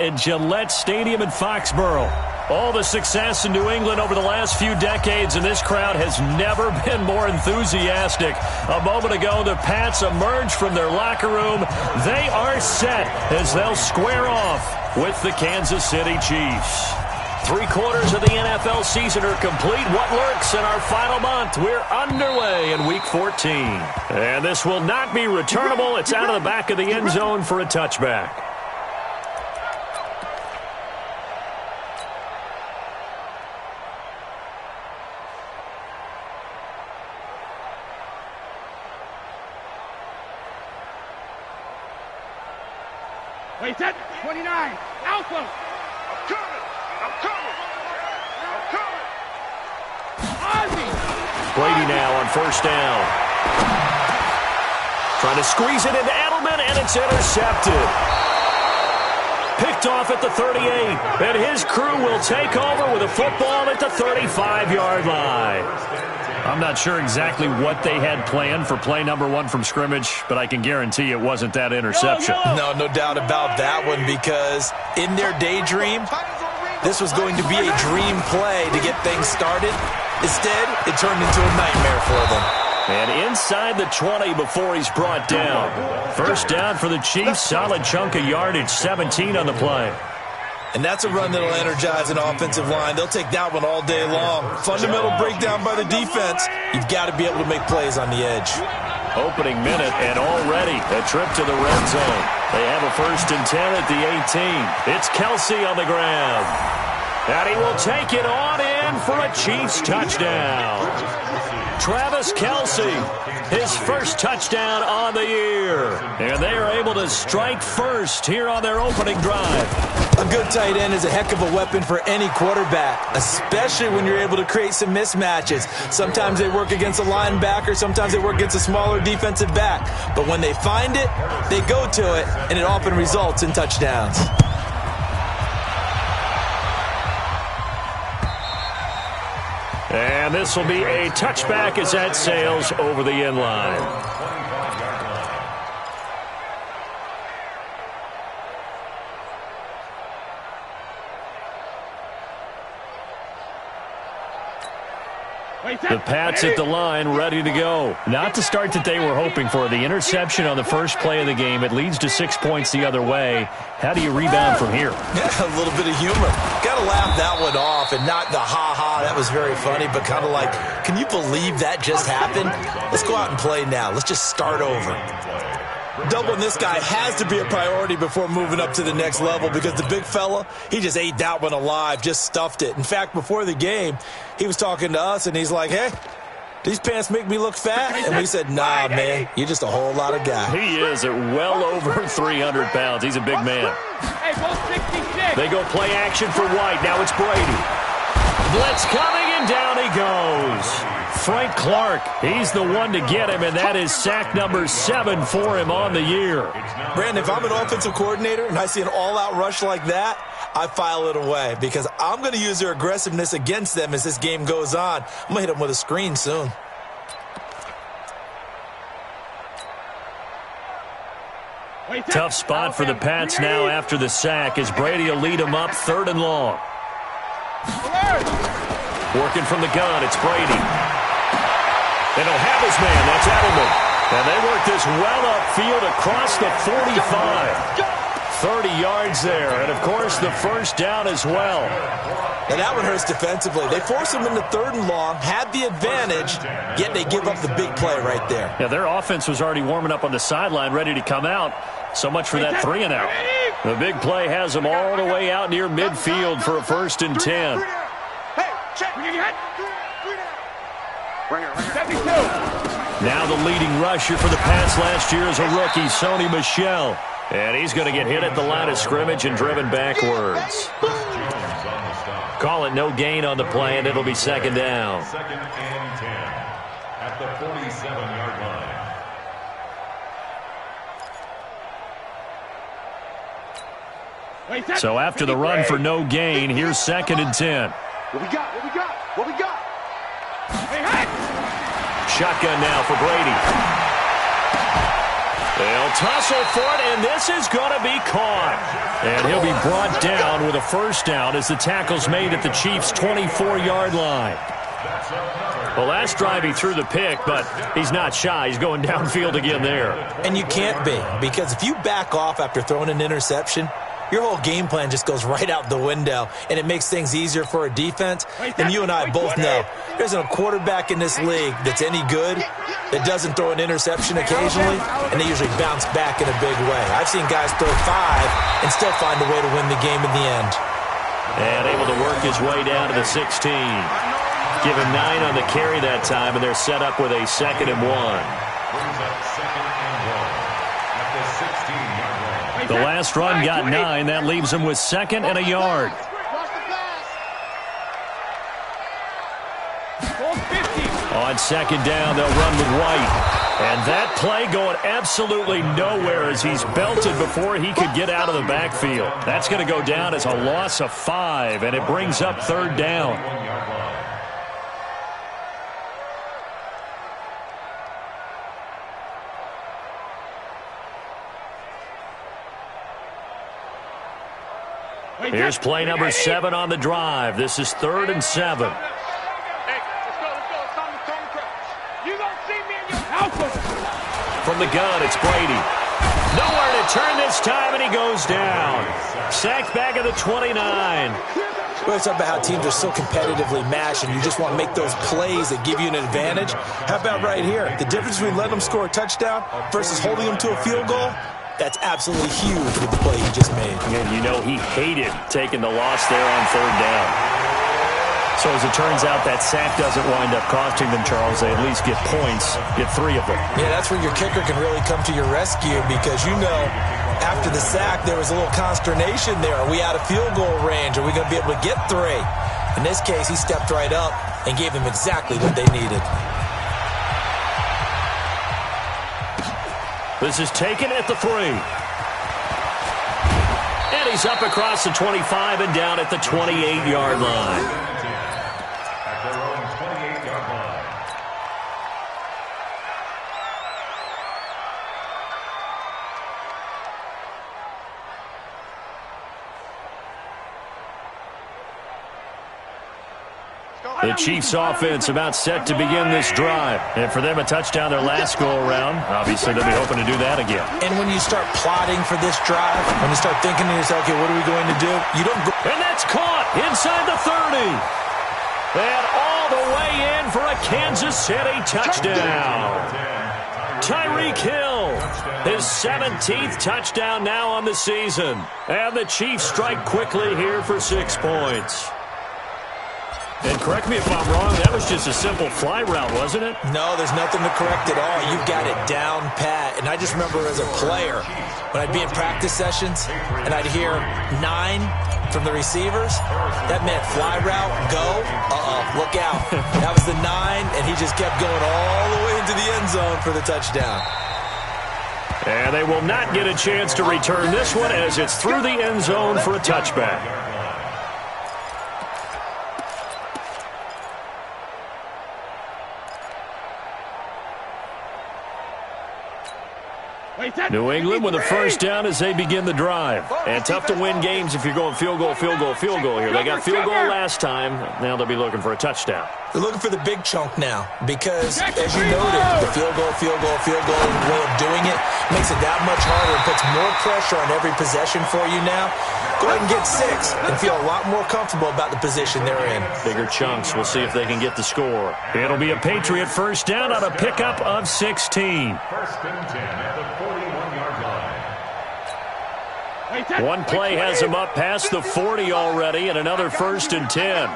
at Gillette Stadium in Foxborough. All the success in New England over the last few decades, and this crowd has never been more enthusiastic. A moment ago, the Pats emerged from their locker room. They are set as they'll square off with the Kansas City Chiefs. 3/4 of the NFL season are complete. What lurks in our final month? We're underway in Week 14. And this will not be returnable. It's out of the back of the end zone for a touchback. Wait, set. 29. Alpha. I'm coming. Ozzy. Brady now on first down. Trying to squeeze it into Edelman, and it's intercepted. Picked off at the 38, and his crew will take over with a football at the 35-yard line. I'm not sure exactly what they had planned for play number 1 from scrimmage, but I can guarantee it wasn't that interception. No doubt about that one, because in their daydream, this was going to be a dream play to get things started. Instead, it turned into a nightmare for them. And inside the 20 before he's brought down. First down for the Chiefs, solid chunk of yardage, 17 on the play. And that's a run that'll energize an offensive line. They'll take that one all day long. Fundamental breakdown by the defense. You've got to be able to make plays on the edge. Opening minute, and already a trip to the red zone. They have a 1st and 10 at the 18. It's Kelsey on the ground. And he will take it on in for a Chiefs touchdown. Travis Kelsey, his first touchdown on the year. And they are able to strike first here on their opening drive. A good tight end is a heck of a weapon for any quarterback, especially when you're able to create some mismatches. Sometimes they work against a linebacker, sometimes they work against a smaller defensive back. But when they find it, they go to it, and it often results in touchdowns. And this will be a touchback as that sails over the end line. The Pats at the line, ready to go. Not the start that they were hoping for. The interception on the first play of the game. It leads to 6 points the other way. How do you rebound from here? Yeah, a little bit of humor. Got to laugh that one off, and not the ha-ha, that was very funny, but kind of like, can you believe that just happened? Let's go out and play now. Let's just start over. Doubling this guy has to be a priority before moving up to the next level, because the big fella, he just ate that one alive, just stuffed it. In fact, before the game, he was talking to us, and he's like, hey, these pants make me look fat? And we said, nah, man, you're just a whole lot of guy. He is at well over 300 pounds. He's a big man. They go play action for White. Now it's Brady. Blitz coming, and down he goes. Frank Clark, he's the one to get him, and that is sack number 7 for him on the year. Brandon, if I'm an offensive coordinator and I see an all-out rush like that, I file it away, because I'm going to use their aggressiveness against them as this game goes on. I'm going to hit them with a screen soon. Tough spot for the Pats now after the sack, as Brady will lead them up 3rd and long. Working from the gun, it's Brady. And he'll have his man, that's Edelman. And they work this well upfield across the 45. 30 yards there, and of course the first down as well. And that one hurts defensively. They force him into 3rd and long, had the advantage, yet they give up the big play right there. Yeah, their offense was already warming up on the sideline, ready to come out. So much for that 3 and out. The big play has them all the way out near midfield for a 1st and 10. Now the leading rusher for the Pats last year is a rookie, Sony Michel. And he's going to get hit at the line of scrimmage and driven backwards. Call it no gain on the play, and it'll be 2nd down. 2nd and 10 at the 47-yard line. So after the run for no gain, here's 2nd and 10. What we got? Shotgun now for Brady. They'll tussle for it, and this is going to be caught. And he'll be brought down with a first down as the tackle's made at the Chiefs' 24-yard line. Well, last drive he threw the pick, but he's not shy. He's going downfield again there. And you can't be, because if you back off after throwing an interception, your whole game plan just goes right out the window, and it makes things easier for a defense. And you and I both know there's a quarterback in this league that's any good that doesn't throw an interception occasionally, and they usually bounce back in a big way. I've seen guys throw 5 and still find a way to win the game in the end. And able to work his way down to the 16. Give him 9 on the carry that time, and they're set up with a 2nd and 1. The last run got 9. That leaves him with 2nd and a yard. On 2nd down, they'll run with White. And that play going absolutely nowhere as he's belted before he could get out of the backfield. That's going to go down as a loss of 5, and it brings up 3rd down. Here's play number 7 on the drive. This is 3rd and 7. From the gun, it's Brady. Nowhere to turn this time, and he goes down. Sacked back at the 29. Well, it's about how teams are so competitively matched, and you just want to make those plays that give you an advantage. How about right here? The difference between letting them score a touchdown versus holding them to a field goal? That's absolutely huge with the play he just made. And you know he hated taking the loss there on 3rd down. So as it turns out, that sack doesn't wind up costing them, Charles. They at least get points, get 3 of them. Yeah, that's where your kicker can really come to your rescue because, you know, after the sack, there was a little consternation there. Are we out of field goal range? Are we going to be able to get 3? In this case, he stepped right up and gave them exactly what they needed. This is taken at the 3. And he's up across the 25 and down at the 28-yard line. The Chiefs offense about set to begin this drive. And for them, a touchdown their last go-around. Obviously, they'll be hoping to do that again. And when you start plotting for this drive, when you start thinking to yourself, okay, what are we going to do? You don't go. And that's caught inside the 30. And all the way in for a Kansas City touchdown. Tyreek Hill, his 17th touchdown now on the season. And the Chiefs strike quickly here for 6 points. And correct me if I'm wrong, that was just a simple fly route, wasn't it? No, there's nothing to correct at all. You've got it down pat. And I just remember as a player, when I'd be in practice sessions and I'd hear 9 from the receivers, that meant fly route, go, look out. That was the 9, and he just kept going all the way into the end zone for the touchdown. And they will not get a chance to return this one as it's through the end zone for a touchback. New England with a first down as they begin the drive. And tough to win games if you're going field goal, field goal, field goal here. They got field goal last time. Now they'll be looking for a touchdown. They're looking for the big chunk now because, as you noted, the field goal way of doing it makes it that much harder and puts more pressure on every possession for you now. Go ahead and get 6 and feel a lot more comfortable about the position they're in. Bigger chunks. We'll see if they can get the score. It'll be a Patriot first down on a pickup of 16. First and 10 at the 41-yard line. One play has him up past the 40 already, and another first and 10.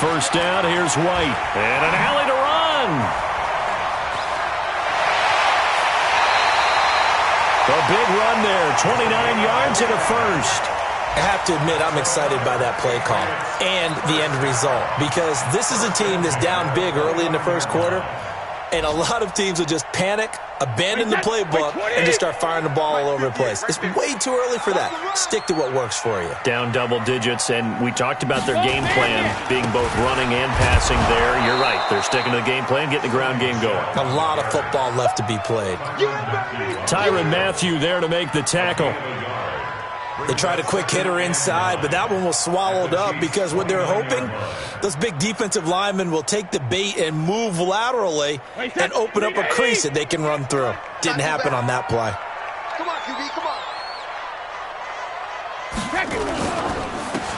First down, here's White. And an alley to run. A big run there, 29 yards and a first. I have to admit, I'm excited by that play call and the end result because this is a team that's down big early in the first quarter, And a lot of teams will just panic, abandon the playbook, and just start firing the ball all over the place. It's way too early for that. Stick to what works for you. Down double digits, and we talked about their game plan being both running and passing there. You're right. They're sticking to the game plan, getting the ground game going. A lot of football left to be played. Tyrann Mathieu there to make the tackle. They tried a quick hitter inside, but that one was swallowed up because what they're hoping, those big defensive linemen will take the bait and move laterally and open up a crease that they can run through. Didn't happen on that play. Come on, QB, come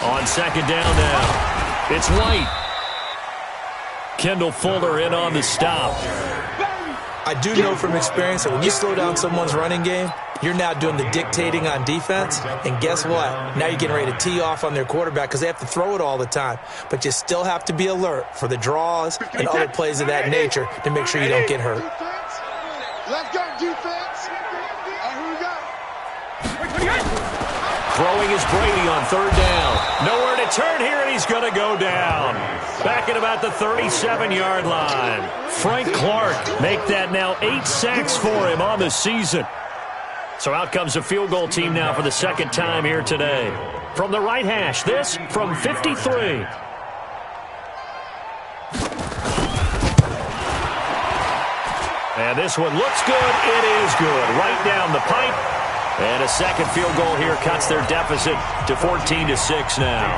on. On second down now, it's White. Kendall Fuller in on the stop. I do know from experience that when you slow down someone's running game, you're now doing the dictating on defense, and guess what? Now you're getting ready to tee off on their quarterback because they have to throw it all the time. But you still have to be alert for the draws and other plays of that nature to make sure you don't get hurt. Let's go, defense. Here we go. Throwing is Brady on third down. Nowhere to turn here, and he's going to go down. Back at about the 37-yard line. Frank Clark make that now 8 sacks for him on the season. So out comes the field goal team now for the second time here today. From the right hash, this from 53. And this one looks good. It is good. Right down the pipe. And a second field goal here cuts their deficit to 14-6 now.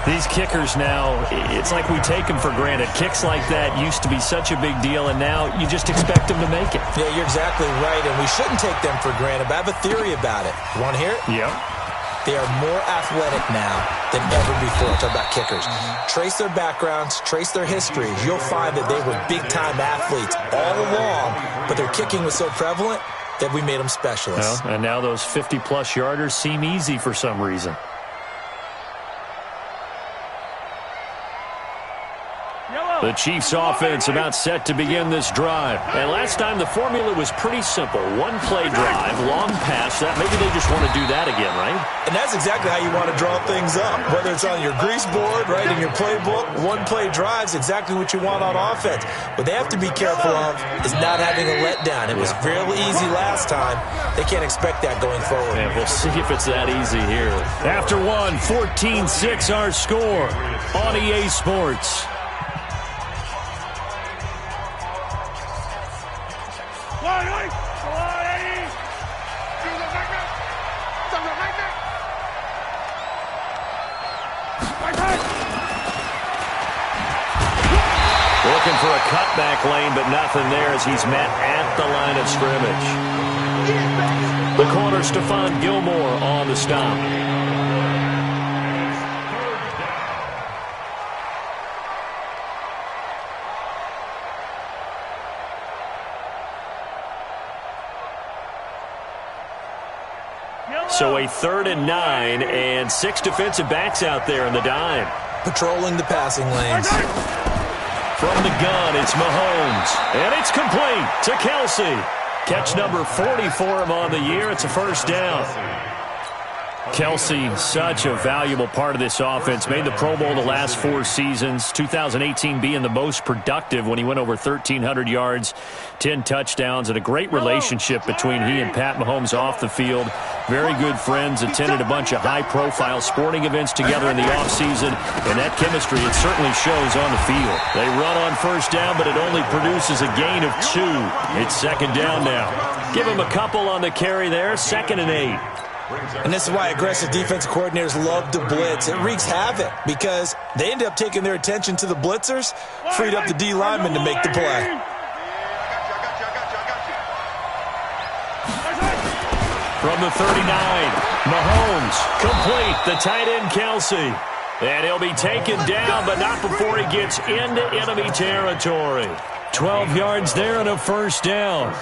These kickers now, it's like we take them for granted. Kicks like that used to be such a big deal, and now you just expect them to make it. Yeah, you're exactly right, and we shouldn't take them for granted, but I have a theory about it. You want to hear it? Yeah. They are more athletic now than ever before. Talk about kickers. Trace their backgrounds, trace their histories. You'll find that they were big-time athletes all along, but their kicking was so prevalent that we made them specialists. Well, and now those 50-plus yarders seem easy for some reason. The Chiefs offense about set to begin this drive. And last time the formula was pretty simple. One play drive, long pass. Maybe they just want to do that again, right? And that's exactly how you want to draw things up. Whether it's on your grease board, right, in your playbook, one play drive's exactly what you want on offense. What they have to be careful of is not having a letdown. It was fairly easy last time. They can't expect that going forward. And we'll see if it's that easy here. After one, 14-6 our score on EA Sports. Looking for a cutback lane, but nothing there as he's met at the line of scrimmage. The corner, Stephon Gilmore on the stop. So a 3rd and 9, and 6 defensive backs out there in the dime. Patrolling the passing lanes. From the gun, it's Mahomes. And it's complete to Kelsey. Catch number 40 for him on the year. It's a first down. Kelsey, such a valuable part of this offense. Made the Pro Bowl the last 4 seasons. 2018 being the most productive when he went over 1,300 yards, 10 touchdowns, and a great relationship between he and Pat Mahomes off the field. Very good friends, attended a bunch of high-profile sporting events together in the offseason, and that chemistry, it certainly shows on the field. They run on first down, but it only produces a gain of 2. It's second down now. Give him a couple on the carry there, 2nd and 8. And this is why aggressive defensive coordinators love to blitz. It wreaks havoc because they end up taking their attention to the blitzers, freed up the D lineman to make the play. From the 39, Mahomes, complete, the tight end Kelsey. And he'll be taken down, but not before he gets into enemy territory. 12 yards there and a first down.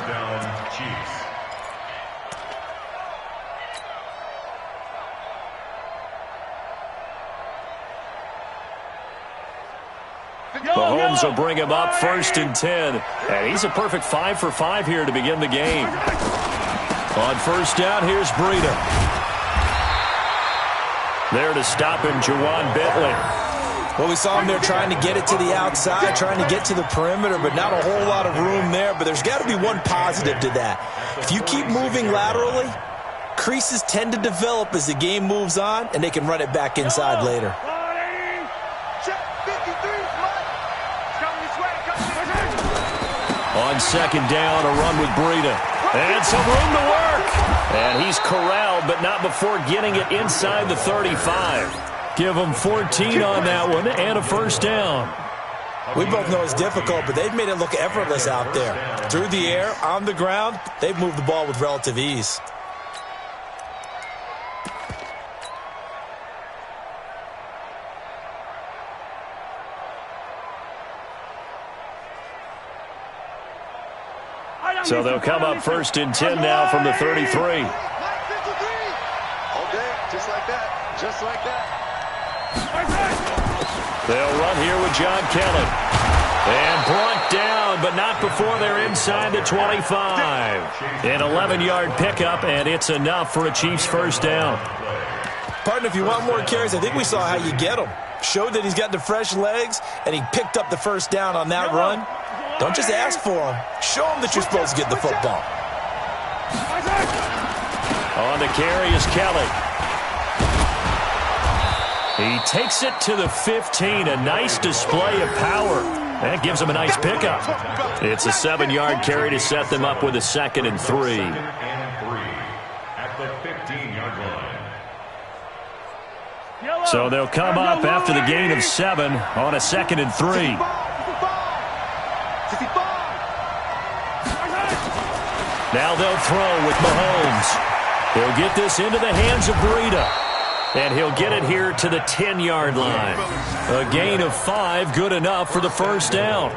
Mahomes will bring him up 1st and 10. And he's a perfect 5 for 5 here to begin the game. On first down, here's Breida. There to stop him, Juwan Bentley. Well, we saw him there trying to get it to the outside, trying to get to the perimeter, but not a whole lot of room there. But there's got to be one positive to that. If you keep moving laterally, creases tend to develop as the game moves on, and they can run it back inside later. On second down, a run with Breida. And some room to work. And he's corralled, but not before getting it inside the 35. Give him 14 on that one and a first down. We both know it's difficult, but they've made it look effortless out there. Through the air, on the ground, they've moved the ball with relative ease. So they'll come up first and 10 now from the 33. All day, just like that, just like that. They'll run here with John Kelly. And brought down, but not before they're inside the 25. An 11-yard pickup, and it's enough for a Chiefs first down. Partner, if you want more carries, I think we saw how you get them. Showed that he's got the fresh legs, and he picked up the first down on that run. Don't just ask for them. Show them that you're supposed to get the football. On the carry is Kelly. He takes it to the 15. A nice display of power. That gives him a nice pickup. It's a 7-yard carry to set them up with a 2nd and 3. At the 15-yard line. So they'll come up after the gain of 7 on a 2nd and 3. Now they'll throw with Mahomes. He'll get this into the hands of Breida. And he'll get it here to the 10-yard line. A gain of 5, good enough for the first down.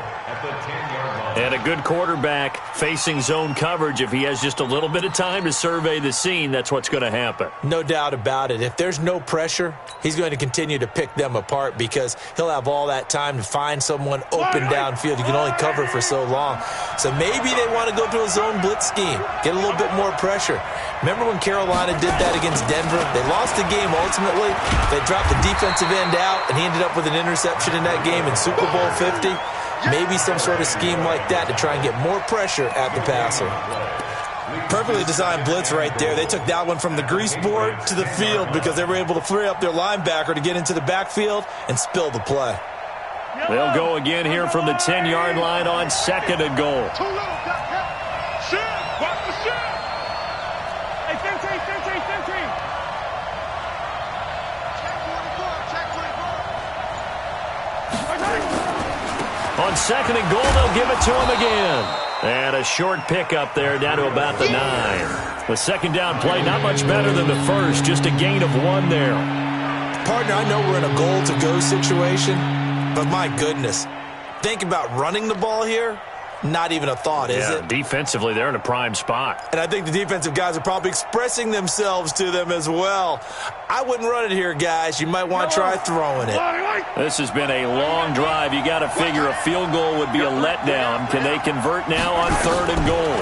And a good quarterback facing zone coverage. If he has just a little bit of time to survey the scene, that's what's going to happen. No doubt about it. If there's no pressure, he's going to continue to pick them apart because he'll have all that time to find someone open downfield. You can only cover for so long. So maybe they want to go to a zone blitz scheme, get a little bit more pressure. Remember when Carolina did that against Denver? They lost the game ultimately. They dropped the defensive end out, and he ended up with an interception in that game in Super Bowl 50. Maybe some sort of scheme like that to try and get more pressure at the passer. Perfectly designed blitz right there. They took that one from the grease board to the field because they were able to free up their linebacker to get into the backfield and spill the play. They'll go again here from the 10-yard line on 2nd and goal. On 2nd and goal, they'll give it to him again. And a short pickup there down to about the 9. The second down play, not much better than the first, just a gain of 1 there. Partner, I know we're in a goal-to-go situation, but my goodness, think about running the ball here. Not even a thought, is it? Defensively, they're in a prime spot. And I think the defensive guys are probably expressing themselves to them as well. I wouldn't run it here, guys. You might want to try throwing it. This has been a long drive. You got to figure a field goal would be a letdown. Can they convert now on 3rd and goal?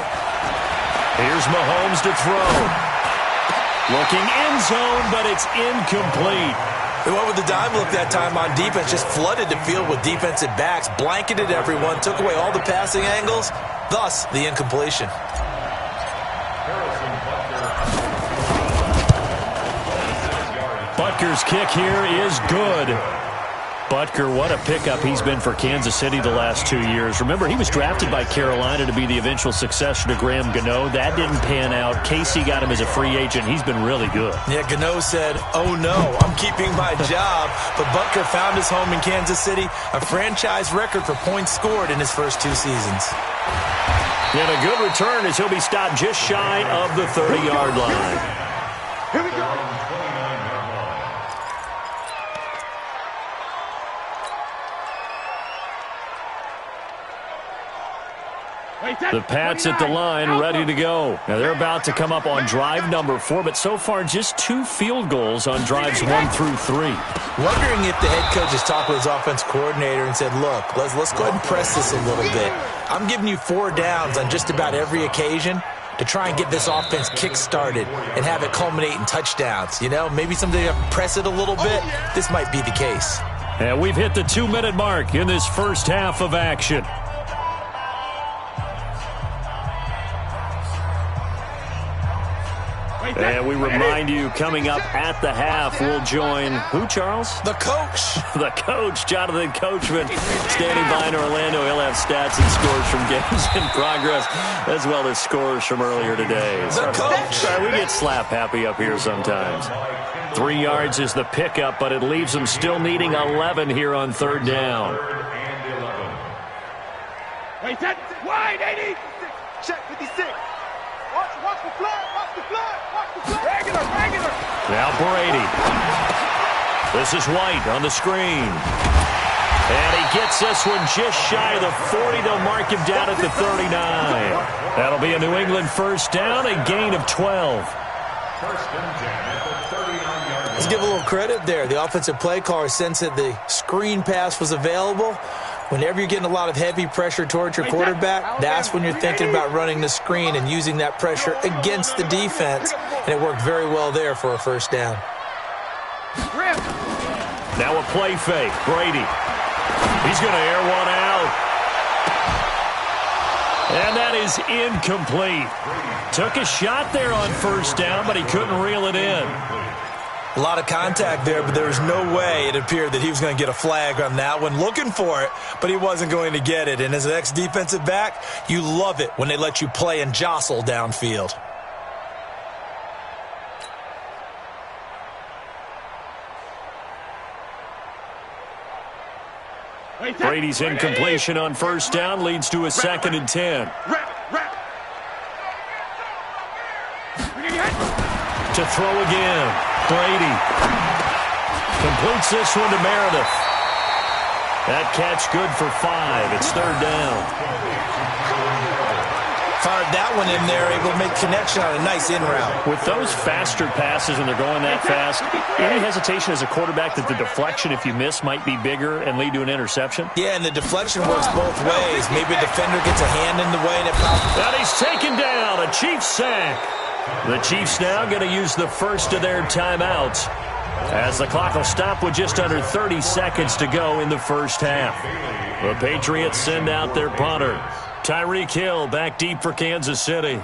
Here's Mahomes to throw. Looking end zone, but it's incomplete. They went with the dime look that time on defense, just flooded the field with defensive backs, blanketed everyone, took away all the passing angles, thus the incompletion. Butker's kick here is good. Butker, what a pickup he's been for Kansas City the last 2 years. Remember, he was drafted by Carolina to be the eventual successor to Graham Gano. That didn't pan out. Casey got him as a free agent. He's been really good. Yeah, Gano said, "Oh no, I'm keeping my job." But Butker found his home in Kansas City, a franchise record for points scored in his first 2 seasons. And a good return as he'll be stopped just shy of the 30-yard line. Here we go. The Pats at the line, ready to go. Now they're about to come up on drive number 4, but so far just 2 field goals on drives 1 through 3. Wondering if the head coach has talked with his offense coordinator and said, look, let's go ahead and press this a little bit. I'm giving you 4 downs on just about every occasion to try and get this offense kick-started and have it culminate in touchdowns. You know, maybe someday you have to press it a little bit. This might be the case. And we've hit the 2-minute mark in this first half of action. And we remind you, coming up at the half, we'll join who, Charles? The coach. The coach, Jonathan Coachman, standing by in Orlando. He'll have stats and scores from games in progress, as well as scores from earlier today. The coach. Sorry, we get slap happy up here sometimes. 3 yards is the pickup, but it leaves them still needing 11 here on third down. Wait, set, wide, 80. Check 56. Watch the flag, watch the flag, watch the flag. Regular. Now Brady. This is White on the screen. And he gets this one just shy of the 40. They'll mark him down at the 39. That'll be a New England first down, a gain of 12. First and 10 at the 39-yard line. Let's give a little credit there. The offensive play caller sensed that the screen pass was available. Whenever you're getting a lot of heavy pressure towards your quarterback, that's when you're thinking about running the screen and using that pressure against the defense. And it worked very well there for a first down. Now a play fake. Brady. He's going to air one out. And that is incomplete. Took a shot there on first down, but he couldn't reel it in. A lot of contact there, but there was no way it appeared that he was going to get a flag on that one. Looking for it, but he wasn't going to get it. And as an ex-defensive back, you love it when they let you play and jostle downfield. Brady's incompletion on first down leads to a 2nd and 10. To throw again. Brady completes this one to Meredith. That catch good for 5. It's third down. Fired that one in there, able to make connection on a nice in route. With those faster passes and they're going that fast, any hesitation as a quarterback that the deflection, if you miss, might be bigger and lead to an interception? Yeah, and the deflection works both ways. Maybe a defender gets a hand in the way and it pops. And he's taken down. A Chiefs sack. The Chiefs now going to use the first of their timeouts as the clock will stop with just under 30 seconds to go in the first half. The Patriots send out their punter. Tyreek Hill back deep for Kansas City.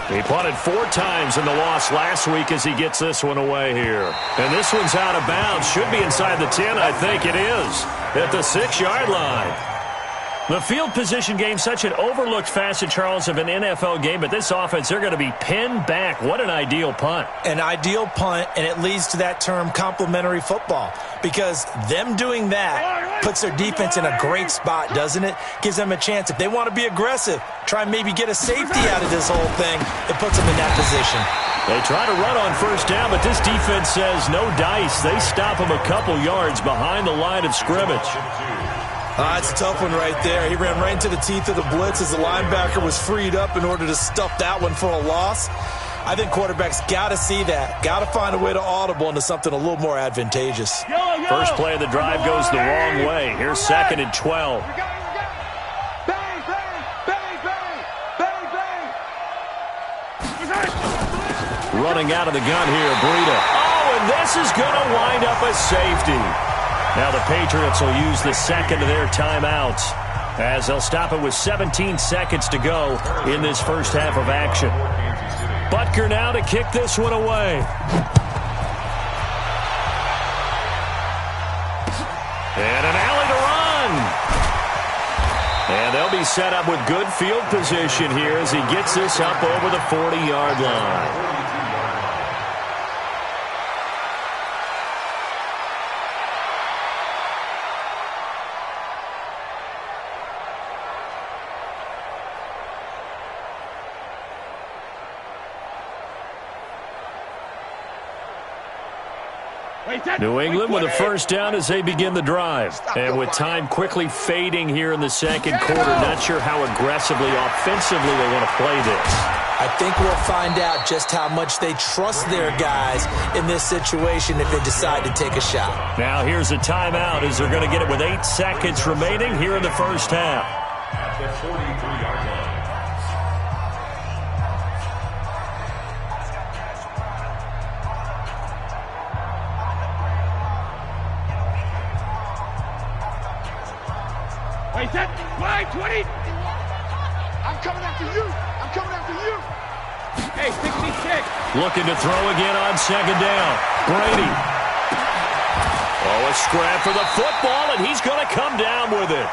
He punted 4 times in the loss last week as he gets this one away here. And this one's out of bounds. Should be inside the 10. I think it is. At the 6-yard line. The field position game, such an overlooked facet, Charles, of an NFL game, but this offense, they're going to be pinned back. What an ideal punt. An ideal punt, and it leads to that term complementary football, because them doing that puts their defense in a great spot, doesn't it? Gives them a chance. If they want to be aggressive, try and maybe get a safety out of this whole thing, it puts them in that position. They try to run on first down, but this defense says no dice. They stop them a couple yards behind the line of scrimmage. It's a tough one right there. He ran right into the teeth of the blitz as the linebacker was freed up in order to stuff that one for a loss. I think quarterbacks got to see that. Got to find a way to audible into something a little more advantageous. First play of the drive goes the wrong way. Here's 2nd and 12. Running out of the gun here, Breida. Oh, and this is going to wind up a safety. Now the Patriots will use the 2nd of their timeouts as they'll stop it with 17 seconds to go in this first half of action. Butker now to kick this one away. And an alley to run. And they'll be set up with good field position here as he gets this up over the 40-yard line. New England with a first down as they begin the drive. And with time quickly fading here in the second quarter, not sure how aggressively, offensively they want to play this. I think we'll find out just how much they trust their guys in this situation if they decide to take a shot. Now here's a timeout as they're going to get it with 8 seconds remaining here in the first half. At the 43-yard line. Hey, set. Wide, 20. I'm coming after you. I'm coming after you. Hey, 66. Looking to throw again on second down. Brady. Oh, a scrap for the football, and he's going to come down with it.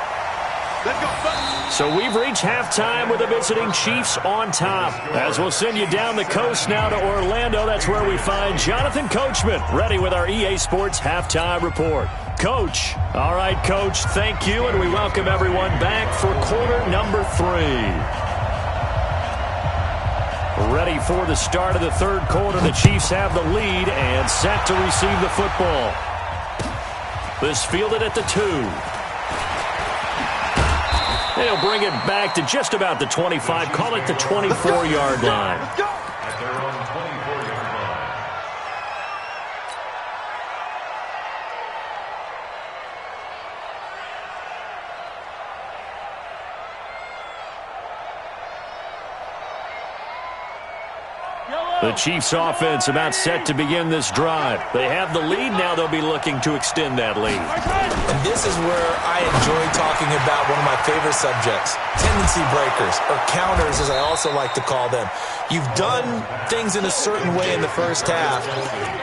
Let's go, buddy. So we've reached halftime with the visiting Chiefs on top. As we'll send you down the coast now to Orlando, that's where we find Jonathan Coachman, ready with our EA Sports Halftime Report. Coach. All right, Coach, thank you, and we welcome everyone back for quarter number 3. Ready for the start of the third quarter. The Chiefs have the lead and set to receive the football. This fielded at the 2. They'll bring it back to just about the 25, call it the 24-yard line. Let's go. At their own 24-yard line. The Chiefs offense about set to begin this drive. They have the lead. Now they'll be looking to extend that lead. And this is where I enjoy talking about one of my favorite subjects, tendency breakers, or counters as I also like to call them. You've done things in a certain way in the first half,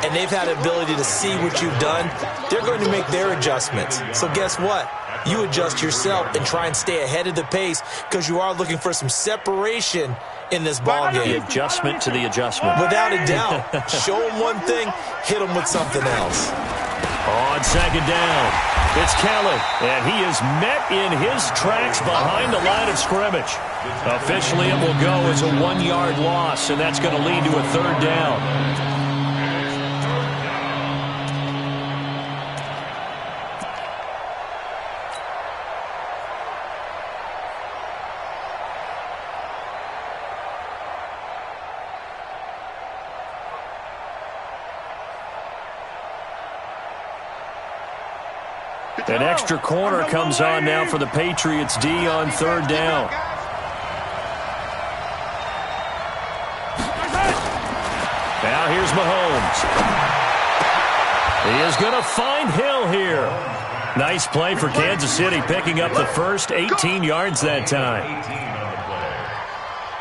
and they've had the ability to see what you've done. They're going to make their adjustments. So guess what? You adjust yourself and try and stay ahead of the pace because you are looking for some separation in this ball game. The adjustment to the adjustment. Without a doubt. Show them one thing, hit them with something else. On second down, it's Kelly, and he is met in his tracks behind the line of scrimmage. Officially, it will go as a 1-yard loss, and that's going to lead to a third down. An extra corner comes on now for the Patriots D on third down. Now here's Mahomes. He is going to find Hill here. Nice play for Kansas City, picking up the first 18 yards that time.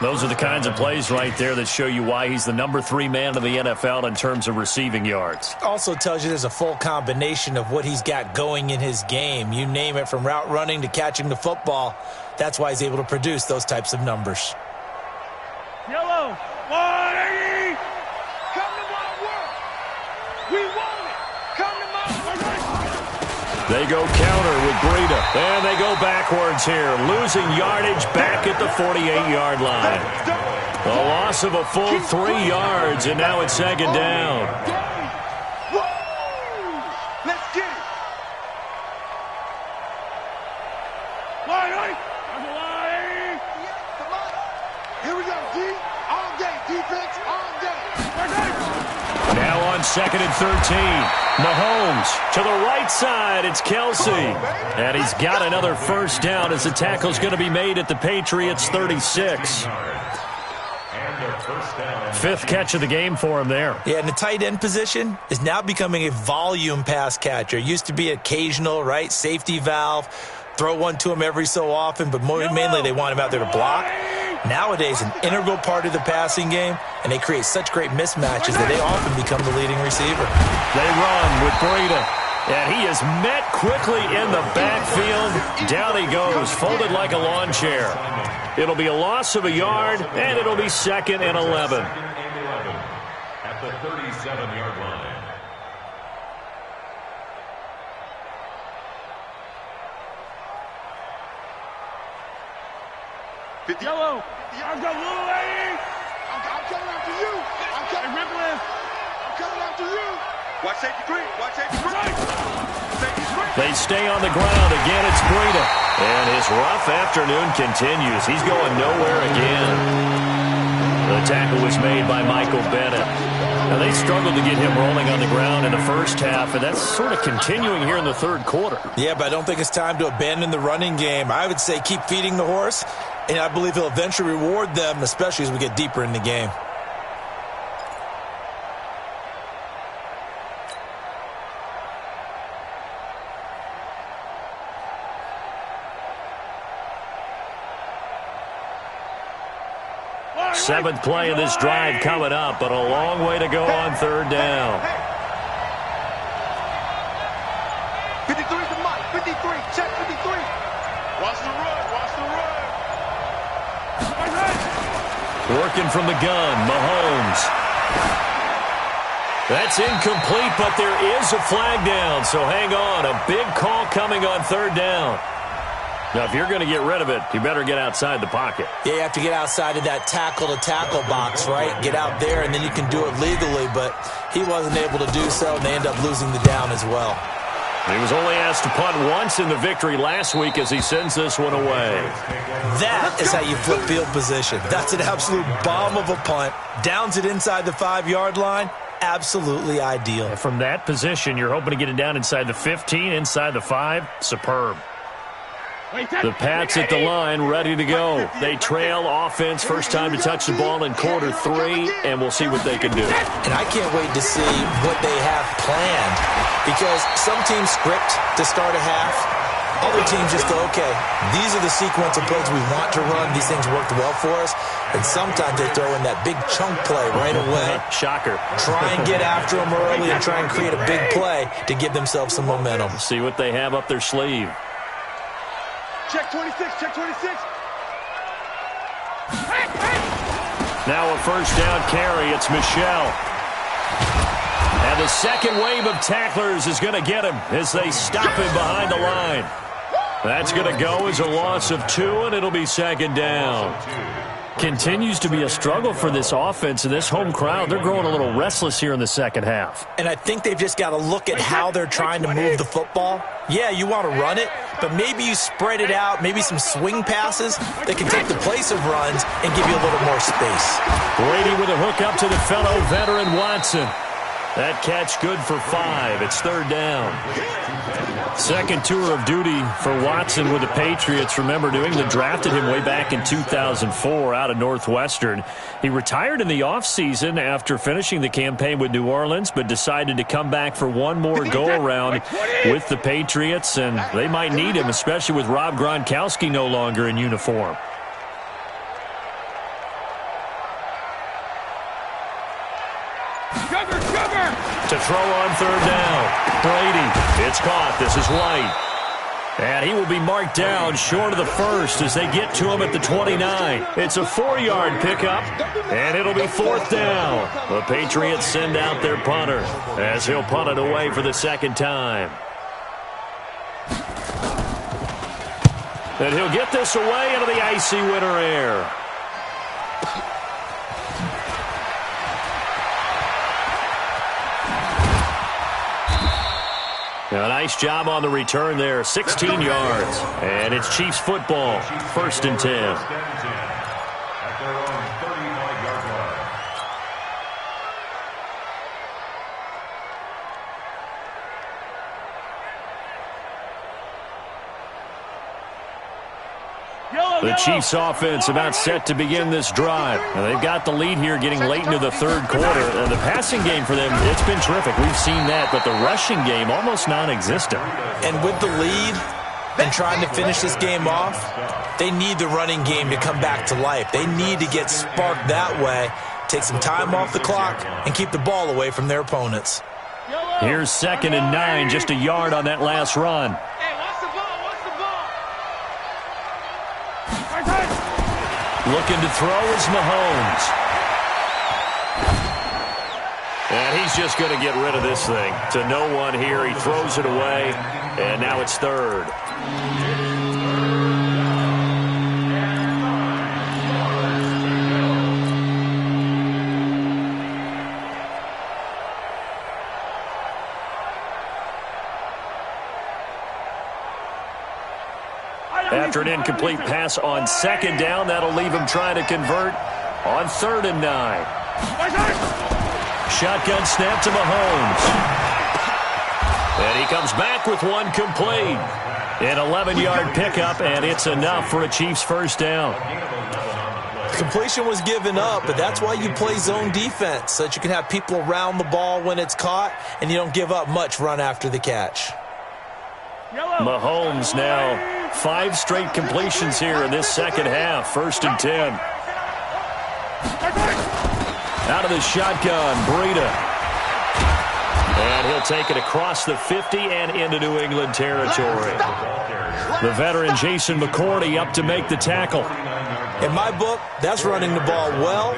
Those are the kinds of plays right there that show you why he's the number 3 man in the NFL in terms of receiving yards. Also tells you there's a full combination of what he's got going in his game. You name it, from route running to catching the football. That's why he's able to produce those types of numbers. Yellow. 180. Come to my work. We want it. Come to my work. They go counter with Breida. And they go backwards here, losing yardage back at the 48-yard line. A loss of a full 3 yards, and now it's second down. Let's get it. Come on. Here we go, D. All day. Defense, all day. Now on second and 13. Mahomes to the right side. It's Kelsey. And he's got another first down as the tackle's going to be made at the Patriots 36. Fifth catch of the game for him there. Yeah, and the tight end position is now becoming a volume pass catcher. Used to be occasional, right? Safety valve. Throw one to him every so often, but mainly they want him out there to block. Nowadays, an integral part of the passing game, and they create such great mismatches that they often become the leading receiver. They run with Breida, and he is met quickly in the backfield. Down he goes, folded like a lawn chair. It'll be a loss of a yard, and it'll be second and 11. At the 37-yard line. Yellow. I'm coming after you. I'm coming after you. Watch safety green. Watch safety green. Safety green. They stay on the ground. Again, it's Breida. And his rough afternoon continues. He's going nowhere again. The tackle was made by Michael Bennett. Now, they struggled to get him rolling on the ground in the first half, and that's sort of continuing here in the third quarter. Yeah, but I don't think it's time to abandon the running game. I would say keep feeding the horse, and I believe he'll eventually reward them, especially as we get deeper in the game. Seventh play of this drive coming up, but a long way to go on third down. 53's the mark. 53. Check 53. Watch the run. Watch the run. Working from the gun, Mahomes. That's incomplete, but there is a flag down, so hang on. A big call coming on third down. Now, if you're going to get rid of it, you better get outside the pocket. Yeah, you have to get outside of that tackle-to-tackle box, right? Get out there, and then you can do it legally, but he wasn't able to do so, and they end up losing the down as well. He was only asked to punt once in the victory last week as he sends this one away. That is how you flip field position. That's an absolute bomb of a punt. Downs it inside the 5-yard line. Absolutely ideal. And from that position, you're hoping to get it down inside the 15, inside the 5. Superb. The Pats at the line, ready to go. They trail offense, first time to touch the ball in quarter 3, and we'll see what they can do. And I can't wait to see what they have planned, because some teams script to start a half. Other teams just go, okay, these are the sequence of plays we want to run. These things worked well for us. And sometimes they throw in that big chunk play right away. Shocker. Try and get after them early and try and create a big play to give themselves some momentum. See what they have up their sleeve. Check 26. Check 26. Now a first down carry. It's Michelle. And the second wave of tacklers is going to get him as they stop him behind the line. That's going to go as a loss of 2, and it'll be second down. Continues to be a struggle for this offense and this home crowd. They're growing a little restless here in the second half. And I think they've just got to look at how they're trying to move the football. Yeah, you want to run it, but maybe you spread it out, maybe some swing passes that can take the place of runs and give you a little more space. Brady with a hook up to the fellow veteran Watson. That catch good for 5. It's third down. Second tour of duty for Watson with the Patriots. Remember, New England drafted him way back in 2004 out of Northwestern. He retired in the offseason after finishing the campaign with New Orleans, but decided to come back for one more go-around with the Patriots, and they might need him, especially with Rob Gronkowski no longer in uniform. To throw on third down. Brady. It's caught. This is White. And he will be marked down short of the first as they get to him at the 29. It's a 4-yard pickup, and it'll be fourth down. The Patriots send out their punter as he'll punt it away for the second time. And he'll get this away into the icy winter air. A nice job on the return there, 16 yards. And it's Chiefs football, first and 10. At their own 35-yard line. The Chiefs offense about set to begin this drive. And they've got the lead here getting late into the third quarter. And the passing game for them, it's been terrific. We've seen that, but the rushing game almost non-existent. And with the lead and trying to finish this game off, they need the running game to come back to life. They need to get sparked that way, take some time off the clock, and keep the ball away from their opponents. Here's second and 9, just a yard on that last run. Looking to throw is Mahomes. And he's just going to get rid of this thing. To no one here. He throws it away. And now it's third. After an incomplete pass on second down, that'll leave him trying to convert on third and 9. Shotgun snap to Mahomes. And he comes back with one complete. An 11-yard pickup, and it's enough for a Chiefs first down. Completion was given up, but that's why you play zone defense, so that you can have people around the ball when it's caught, and you don't give up much run after the catch. Mahomes now 5 straight completions here in this second half. First and 10. Out of the shotgun, Breida. And he'll take it across the 50 and into New England territory. The veteran Jason McCourty up to make the tackle. In my book, that's running the ball well,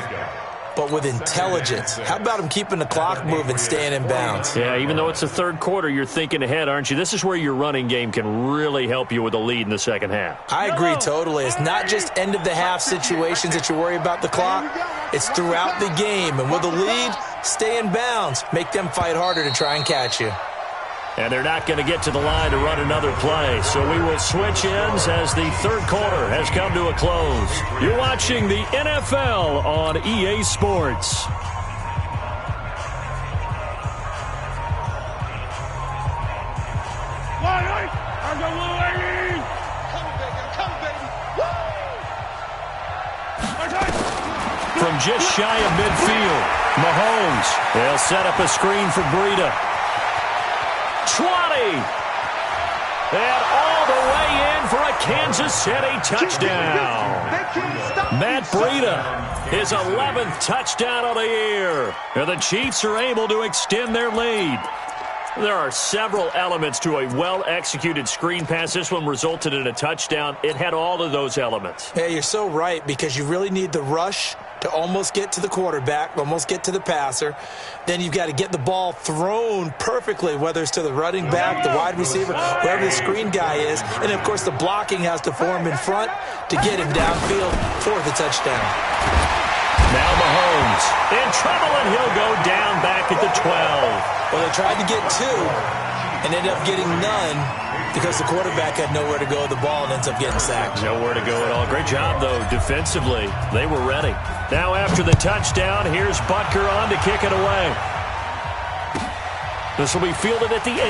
but with intelligence. How about him keeping the clock moving, staying in bounds? Yeah, even though it's the third quarter, you're thinking ahead, aren't you? This is where your running game can really help you with a lead in the second half. I agree totally. It's not just end-of-the-half situations that you worry about the clock. It's throughout the game. And with a lead, stay in bounds. Make them fight harder to try and catch you. And they're not going to get to the line to run another play. So we will switch ends as the third quarter has come to a close. You're watching the NFL on EA Sports. From just shy of midfield, Mahomes. They'll set up a screen for Breida. 20. And all the way in for a Kansas City touchdown. Matt Breida, his 11th touchdown of the year. And the Chiefs are able to extend their lead. There are several elements to a well-executed screen pass. This one resulted in a touchdown. It had all of those elements. Yeah, you're so right, because you really need the rush to almost get to the quarterback, almost get to the passer. Then you've got to get the ball thrown perfectly, whether it's to the running back, the wide receiver, wherever the screen guy is. And, of course, the blocking has to form in front to get him downfield for the touchdown. Now Mahomes in trouble, and he'll go down back at the 12. Well, they tried to get two and ended up getting none because the quarterback had nowhere to go with the ball and ends up getting sacked. Nowhere to go at all. Great job, though, defensively. They were ready. Now after the touchdown, here's Butker on to kick it away. This will be fielded at the 8.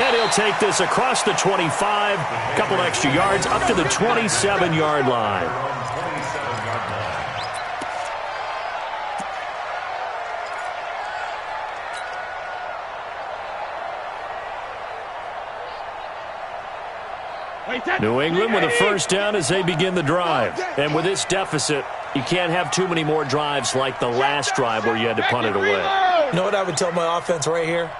And he'll take this across the 25, a couple extra yards, up to the 27-yard line. New England with a first down as they begin the drive. And with this deficit, you can't have too many more drives like the last drive where you had to punt it away. You know what I would tell my offense right here?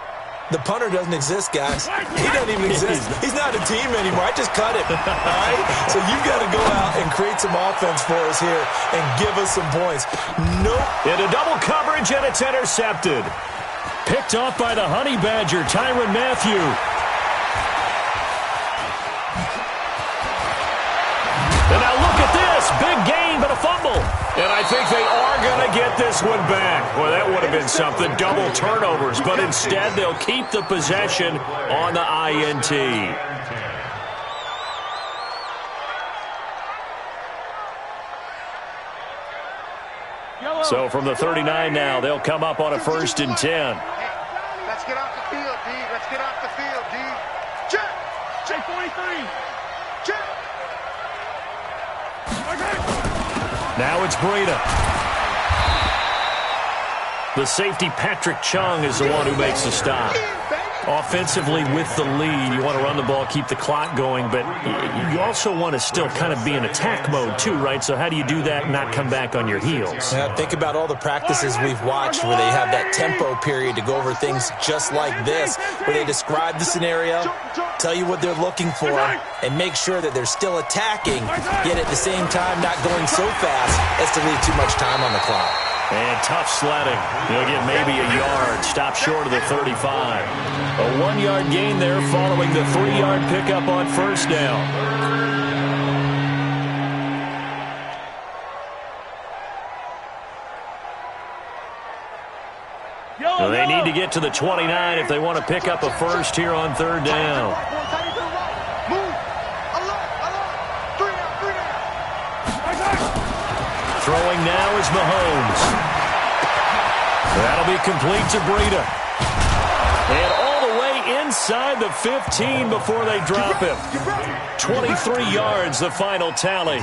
The punter doesn't exist, guys. He doesn't even exist. He's not a team anymore. I just cut him. All right? So you've got to go out and create some offense for us here and give us some points. Nope. Into double coverage, and it's intercepted. Picked off by the Honey Badger, Tyrann Mathieu. And now look at this. Big gain, but a fumble. And I think they are going to get this one back. Well, that would have been something. Double turnovers. But instead, they'll keep the possession on the INT. So from the 39 now, they'll come up on a 1st and 10. Let's get off the field, D. Let's get off the field, D. Check. Check 43. Check. Now it's Breida. The safety, Patrick Chung, is the one who makes the stop. Offensively with the lead, you want to run the ball, keep the clock going, but you also want to still kind of be in attack mode too, right? So how do you do that and not come back on your heels? Yeah, think about all the practices we've watched where they have that tempo period to go over things just like this, where they describe the scenario, tell you what they're looking for, and make sure that they're still attacking, yet at the same time not going so fast as to leave too much time on the clock. And tough sledding. He'll get maybe a yard. Stop short of the 35. A 1-yard gain there following the 3-yard pickup on first down. So they need to get to the 29 if they want to pick up a first here on 3rd down. Throwing now is Mahomes. That'll be complete to Breida. And all the way inside the 15 before they drop him. 23 yards, the final tally.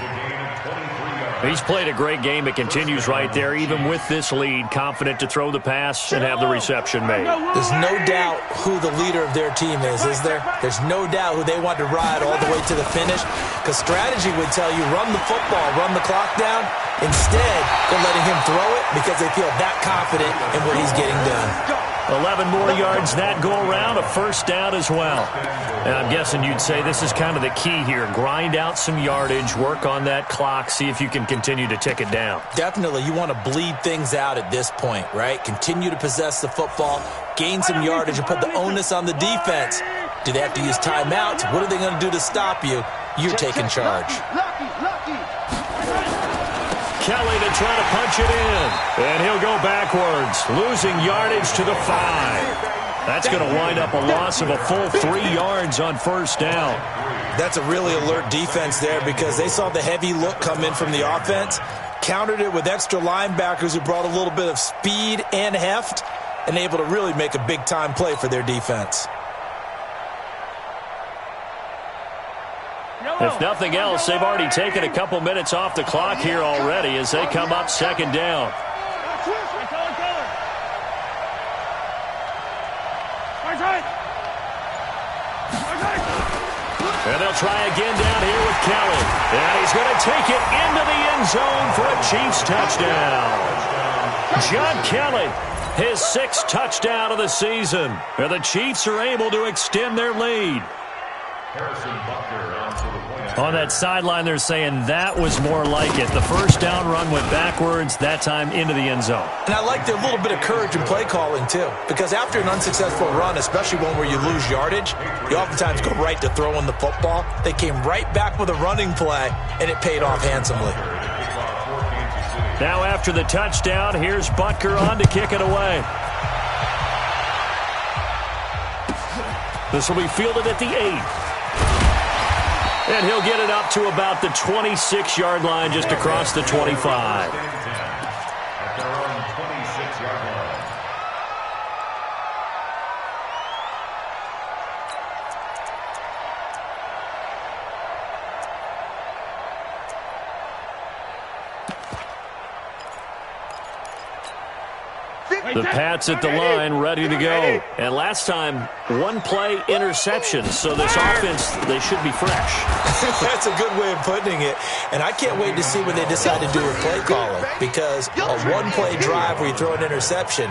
He's played a great game. It continues right there, even with this lead, confident to throw the pass and have the reception made. There's no doubt who the leader of their team is there? There's no doubt who they want to ride all the way to the finish, because strategy would tell you run the football, run the clock down. Instead, they're letting him throw it because they feel that confident in what he's getting done. 11 more yards that go around, a first down as well. And I'm guessing you'd say this is kind of the key here. Grind out some yardage, work on that clock, see if you can continue to tick it down. Definitely, you want to bleed things out at this point, right? Continue to possess the football, gain some yardage, and put the onus on the defense. Do they have to use timeouts? What are they going to do to stop you? You're taking charge. Kelly to try to punch it in. And he'll go backwards, losing yardage to the 5. That's going to wind up a loss of a full 3 yards on first down. That's a really alert defense there because they saw the heavy look come in from the offense, countered it with extra linebackers who brought a little bit of speed and heft, and able to really make a big-time play for their defense. If nothing else, they've already taken a couple minutes off the clock here already as they come up second down. And they'll try again down here with Kelly. And he's going to take it into the end zone for a Chiefs touchdown. John Kelly, his 6th touchdown of the season. And the Chiefs are able to extend their lead. On that sideline, they're saying that was more like it. The first down run went backwards, that time into the end zone. And I like their little bit of courage in play calling, too. Because after an unsuccessful run, especially one where you lose yardage, you oftentimes go right to throwing the football. They came right back with a running play, and it paid off handsomely. Now after the touchdown, here's Butker on to kick it away. This will be fielded at the 8. And he'll get it up to about the 26-yard line, just across the 25. At their own 26-yard line. The Pats at the line, ready to go. And last time, one-play interception. So this offense, they should be fresh. That's a good way of putting it. And I can't wait to see what they decide to do with play calling. Because a one-play drive where you throw an interception,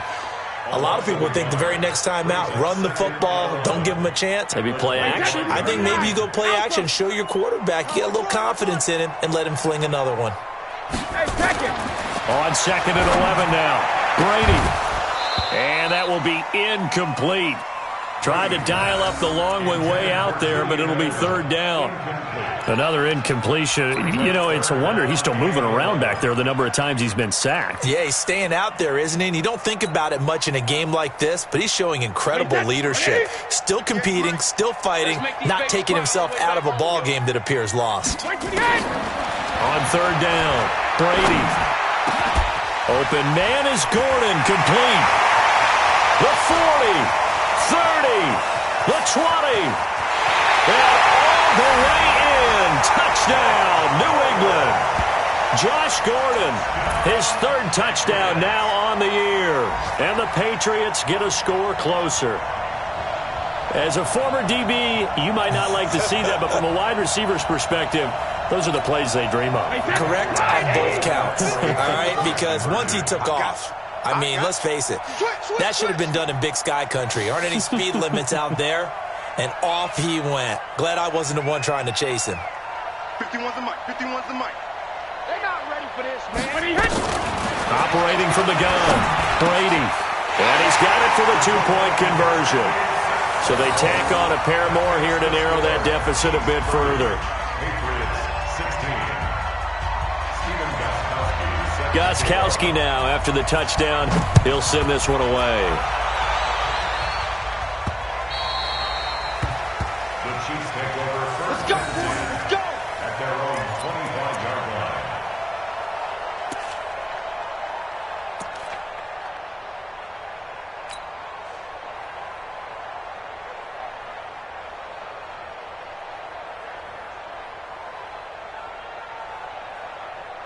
a lot of people would think the very next time out, run the football, don't give them a chance. Maybe play action? I think maybe you go play action, show your quarterback, you get a little confidence in him, and let him fling another one. On second and 11 now. Brady. And that will be incomplete. Tried to dial up the long way out there, but it'll be third down. Another incompletion. You know, it's a wonder he's still moving around back there the number of times he's been sacked. Yeah, he's staying out there, isn't he? And you don't think about it much in a game like this, but he's showing incredible leadership. Still competing, still fighting, not taking himself out of a ball game that appears lost. On third down, Brady. Open man is Gordon, complete. The 40, 30, the 20, and all the way in. Touchdown, New England. Josh Gordon, his 3rd touchdown now on the year. And the Patriots get a score closer. As a former DB, you might not like to see that, but from a wide receiver's perspective, those are the plays they dream of. Correct on both counts, all right? Because once he took off, I mean, let's face it, that should have been done in Big Sky country. Aren't any speed limits out there? And off he went. Glad I wasn't the one trying to chase him. 51's the mic. 51's the mic. They're not ready for this, man. Operating from the gun, Brady. And he's got it for the 2-point conversion. So they tack on a pair more here to narrow that deficit a bit further. Gostkowski now after the touchdown. He'll send this one away. The Chiefs take over first. Let's go. At their own 25-yard line.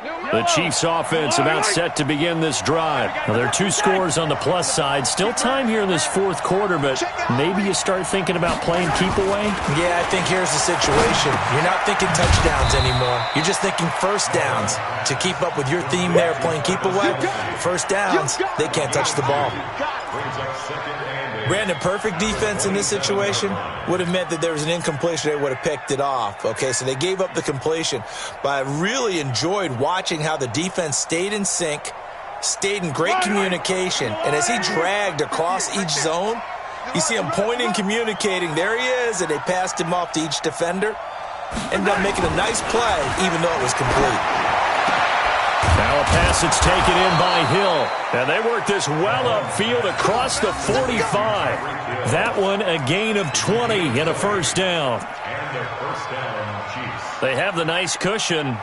New The Chiefs offense about set to begin this drive. Now, there are 2 scores on the plus side. Still time here in this fourth quarter, but maybe you start thinking about playing keep away? Yeah, I think here's the situation. You're not thinking touchdowns anymore. You're just thinking first downs. To keep up with your theme there, playing keep away, first downs, they can't touch the ball. Brandon, perfect defense in this situation would have meant that there was an incompletion. They would have picked it off. Okay, so they gave up the completion. But I really enjoyed watching how the defense stayed in sync, stayed in great communication. And as he dragged across each zone, you see him pointing, communicating. There he is, and they passed him off to each defender. Ended up making a nice play, even though it was complete. Now a pass that's taken in by Hill. And they work this well upfield across the 45. That one a gain of 20 and a first down. They have the nice cushion.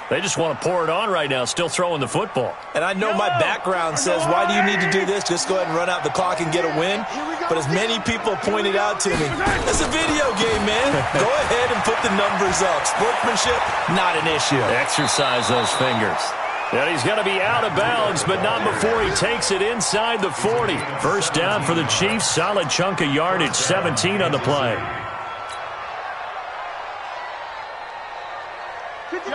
They just want to pour it on right now, still throwing the football. And I know my background says, why do you need to do this? Just go ahead and run out the clock and get a win. But as many people pointed out to me, it's a video game, man. Go ahead and put the numbers up. Sportsmanship, not an issue. Exercise those fingers. And he's going to be out of bounds, but not before he takes it inside the 40. First down for the Chiefs. Solid chunk of yardage, 17 on the play.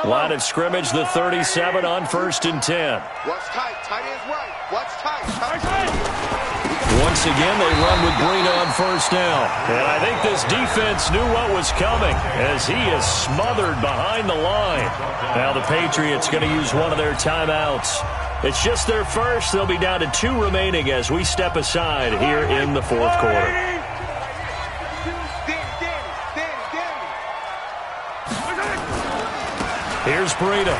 Line of scrimmage, the 37 on 1st and 10. Watch tight. Tight ends right. Watch tight. Tight. Once again, they run with Green on first down. And I think this defense knew what was coming as he is smothered behind the line. Now the Patriots going to use one of their timeouts. It's just their first. They'll be down to 2 remaining as we step aside here in the fourth quarter. Here's Breida.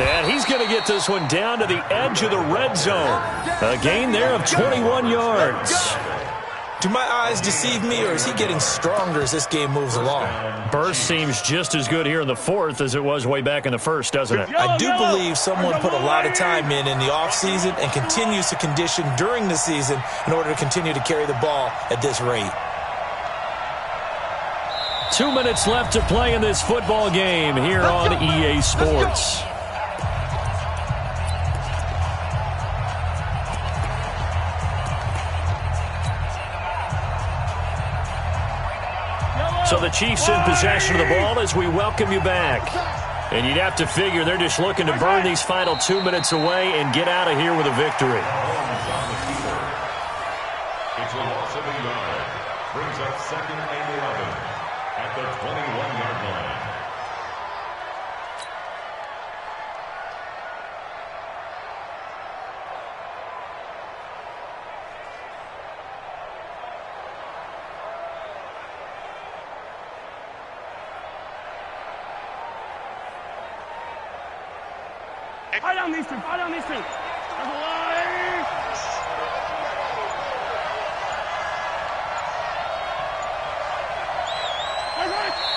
And he's going to get this one down to the edge of the red zone. A gain there of 21 yards. Do my eyes deceive me, or is he getting stronger as this game moves along? Burst seems just as good here in the fourth as it was way back in the first, doesn't it? I do believe someone put a lot of time in the offseason and continues to condition during the season in order to continue to carry the ball at this rate. 2 minutes left to play in this football game here on EA Sports. So the Chiefs in possession of the ball as we welcome you back. And you'd have to figure they're just looking to burn these final 2 minutes away and get out of here with a victory. It's a loss of a yard. Brings up 2nd and 11 at the 21-yard line. Fight on these two. Fight on these two.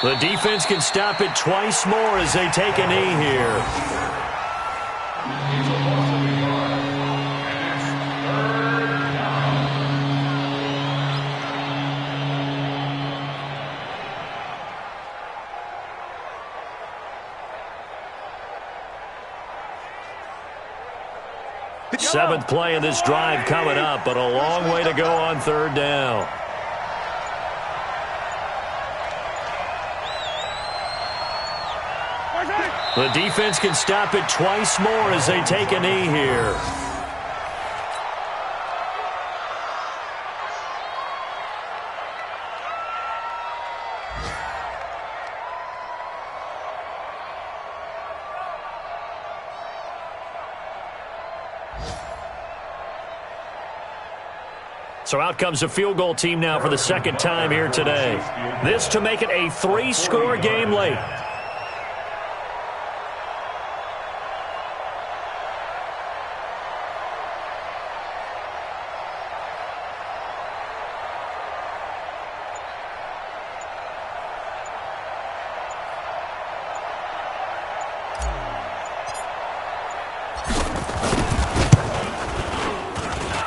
The defense can stop it twice more as they take a knee here. It's a loss of a yard. And it's 3rd down. Seventh play in this drive coming up, but a long way to go on 3rd down. The defense can stop it twice more as they take a knee here. So out comes the field goal team now for the 2nd time here today. This to make it a 3-score game late.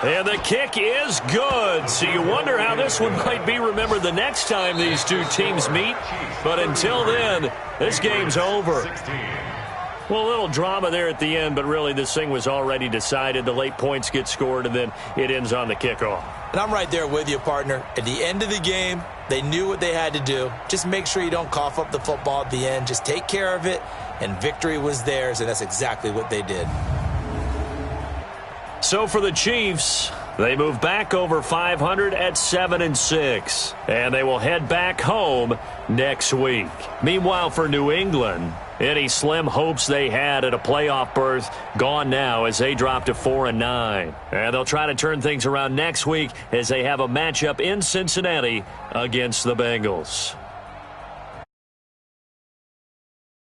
And the kick is good. So you wonder how this one might be remembered the next time these two teams meet. But until then, this game's over. Well, a little drama there at the end, but really this thing was already decided. The late points get scored, and then it ends on the kickoff. And I'm right there with you, partner. At the end of the game, they knew what they had to do. Just make sure you don't cough up the football at the end. Just take care of it, and victory was theirs, and that's exactly what they did. So for the Chiefs, they move back over 500 at 7-6, and they will head back home next week. Meanwhile, for New England, any slim hopes they had at a playoff berth gone now as they drop to 4-9. And they'll try to turn things around next week as they have a matchup in Cincinnati against the Bengals.